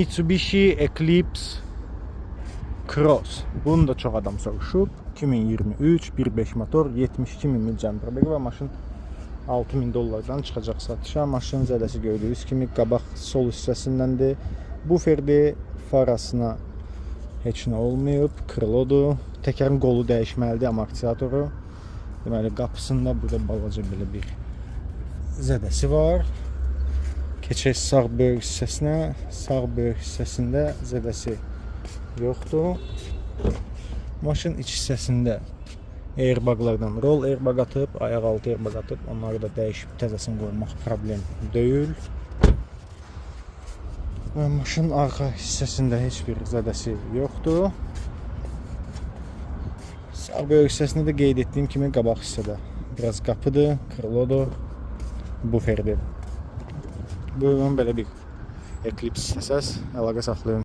Mitsubishi Eclipse Cross. Bunu da çox adam soruşub. 2023 1.5 motor, 72.000 mil cəmi probeqi və maşın $6.000 çıxacaq satışa. Maşının zədəsi gördüyünüz kimi qabaq sol hissəsindəndir. Buferdir, farasına heç nə olmayıb, krılodur. Təkərin qolu dəyişməlidir, amortisatoru. Deməli, qapısında burada balaca belə bir zədəsi var. Keçək sağ böyük hissəsinə. Sağ böyük hissəsində zədəsi yoxdur. Maşın iç hissəsində airbaglardan roll airbag atıb, ayaq altı airbag atıb. Onları da dəyişib təzəsini qoymaq problem deyil. Və maşın arxa hissəsində heç bir zədəsi yoxdur. Sağ böyük hissəsində də qeyd etdiyim kimi qabaq hissədə biraz qapıdır, krılodur, buferdir. Buyurun, belə bir Eclipse istəsəz əlaqə saxlayın.